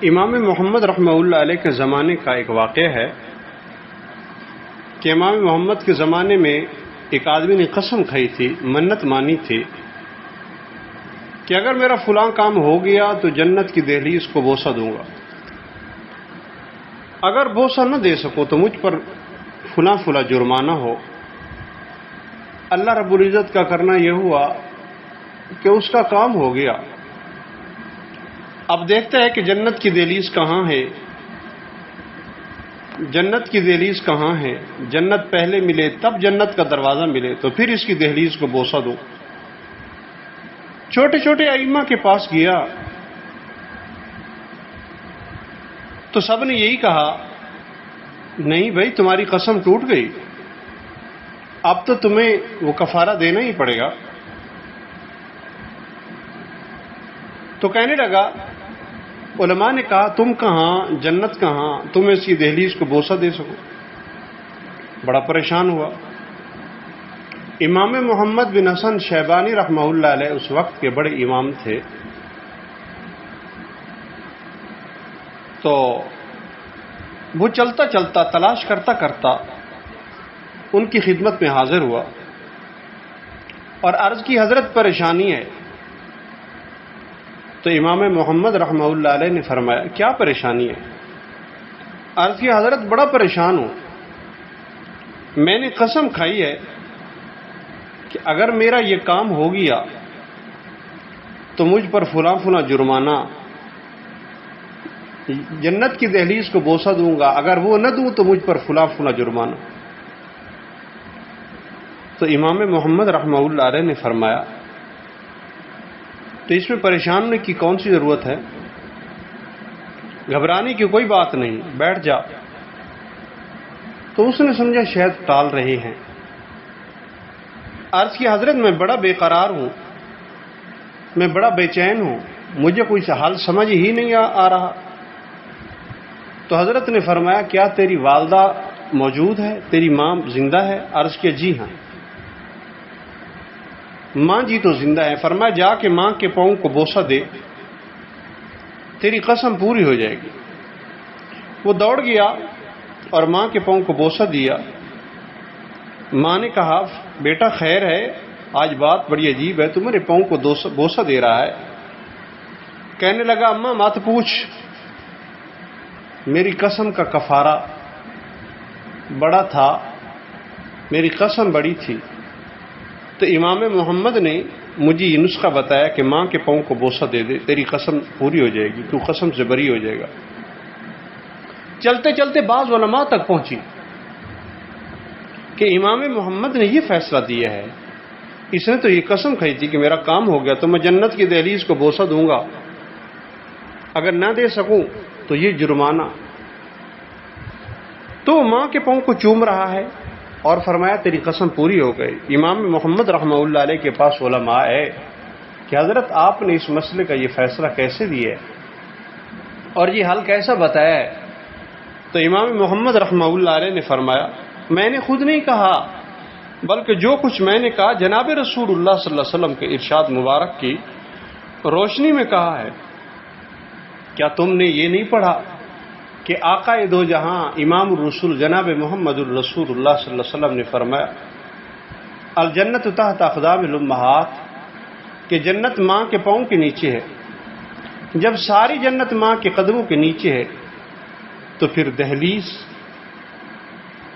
امام محمد رحمہ اللہ علیہ کے زمانے کا ایک واقعہ ہے کہ امام محمد کے زمانے میں ایک آدمی نے قسم کھائی تھی، منت مانی تھی کہ اگر میرا فلاں کام ہو گیا تو جنت کی دہلیز کو بوسہ دوں گا، اگر بوسہ نہ دے سکو تو مجھ پر فلاں فلاں جرمانہ ہو۔ اللہ رب العزت کا کرنا یہ ہوا کہ اس کا کام ہو گیا۔ اب دیکھتا ہے کہ جنت کی دہلیز کہاں ہے، جنت کی دہلیز کہاں ہے، جنت پہلے ملے تب جنت کا دروازہ ملے تو پھر اس کی دہلیز کو بوسہ دوں۔ چھوٹے چھوٹے ائمہ کے پاس گیا تو سب نے یہی کہا، نہیں بھائی تمہاری قسم ٹوٹ گئی، اب تو تمہیں وہ کفارہ دینا ہی پڑے گا۔ تو کہنے لگا، علماء نے کہا تم کہاں، جنت کہاں، تم اس کی دہلیز کو بوسہ دے سکو۔ بڑا پریشان ہوا۔ امام محمد بن حسن شیبانی رحمہ اللہ علیہ اس وقت کے بڑے امام تھے، تو وہ چلتا چلتا تلاش کرتا کرتا ان کی خدمت میں حاضر ہوا اور عرض کی حضرت پریشانی ہے۔ تو امام محمد رحمہ اللہ علیہ نے فرمایا کیا پریشانی ہے؟ عرض کی حضرت بڑا پریشان ہوں، میں نے قسم کھائی ہے کہ اگر میرا یہ کام ہو گیا تو مجھ پر فلاں فلاں جرمانہ، جنت کی دہلیز کو بوسہ دوں گا، اگر وہ نہ دوں تو مجھ پر فلاں فلاں جرمانہ۔ تو امام محمد رحمہ اللہ علیہ نے فرمایا تو اس میں پریشان ہونے کی کون سی ضرورت ہے، گھبرانے کی کوئی بات نہیں، بیٹھ جا۔ تو اس نے سمجھا شاید ٹال رہے ہیں۔ عرض کی حضرت میں بڑا بے قرار ہوں، میں بڑا بے چین ہوں، مجھے کوئی حال سمجھ ہی نہیں آ رہا۔ تو حضرت نے فرمایا کیا تیری والدہ موجود ہے، تیری ماں زندہ ہے؟ عرض کیا جی ہاں، ماں جی تو زندہ ہے۔ فرمایا جا کے ماں کے پاؤں کو بوسہ دے، تیری قسم پوری ہو جائے گی۔ وہ دوڑ گیا اور ماں کے پاؤں کو بوسہ دیا۔ ماں نے کہا بیٹا خیر ہے، آج بات بڑی عجیب ہے، تمہارے پاؤں کو بوسہ دے رہا ہے۔ کہنے لگا اماں مت پوچھ، میری قسم کا کفارہ بڑا تھا، میری قسم بڑی تھی۔ تو امام محمد نے مجھے یہ نسخہ بتایا کہ ماں کے پاؤں کو بوسہ دے دے، تیری قسم پوری ہو جائے گی، تو قسم سے بری ہو جائے گا۔ چلتے چلتے بعض علماء تک پہنچی کہ امام محمد نے یہ فیصلہ دیا ہے، اس نے تو یہ قسم کھائی تھی کہ میرا کام ہو گیا تو میں جنت کی دہلیز کو بوسہ دوں گا، اگر نہ دے سکوں تو یہ جرمانہ۔ تو ماں کے پاؤں کو چوم رہا ہے اور فرمایا تیری قسم پوری ہو گئی۔ امام محمد رحمہ اللہ علیہ کے پاس علماء آئے کہ حضرت آپ نے اس مسئلے کا یہ فیصلہ کیسے دیا ہے اور یہ حل کیسا بتایا ہے؟ تو امام محمد رحمہ اللہ علیہ نے فرمایا میں نے خود نہیں کہا، بلکہ جو کچھ میں نے کہا جناب رسول اللہ صلی اللہ علیہ وسلم کے ارشاد مبارک کی روشنی میں کہا ہے۔ کیا تم نے یہ نہیں پڑھا کہ آقا دو جہاں امام الرسول جناب محمد الرسول اللہ صلی اللہ علیہ وسلم نے فرمایا الجنت تحت اقدام الامہات، کہ جنت ماں کے پاؤں کے نیچے ہے۔ جب ساری جنت ماں کے قدموں کے نیچے ہے تو پھر دہلیز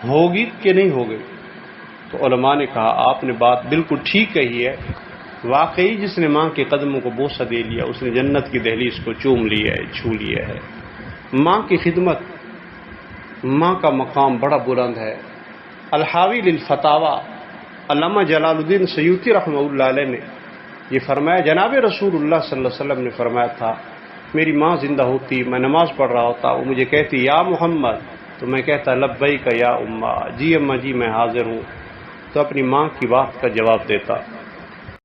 ہوگی کہ نہیں ہوگی؟ تو علماء نے کہا آپ نے بات بالکل ٹھیک کہی ہے، واقعی جس نے ماں کے قدموں کو بوسہ دے لیا اس نے جنت کی دہلیز کو چوم لیا ہے، چھو لیا ہے۔ ماں کی خدمت، ماں کا مقام بڑا بلند ہے۔ الحاوی للفتاوی علامہ جلال الدین سیوطی رحمہ اللہ علیہ نے یہ فرمایا جناب رسول اللہ صلی اللہ علیہ وسلم نے فرمایا تھا میری ماں زندہ ہوتی، میں نماز پڑھ رہا ہوتا، وہ مجھے کہتی یا محمد، تو میں کہتا لبیک یا اماں، جی اماں جی میں حاضر ہوں، تو اپنی ماں کی بات کا جواب دیتا۔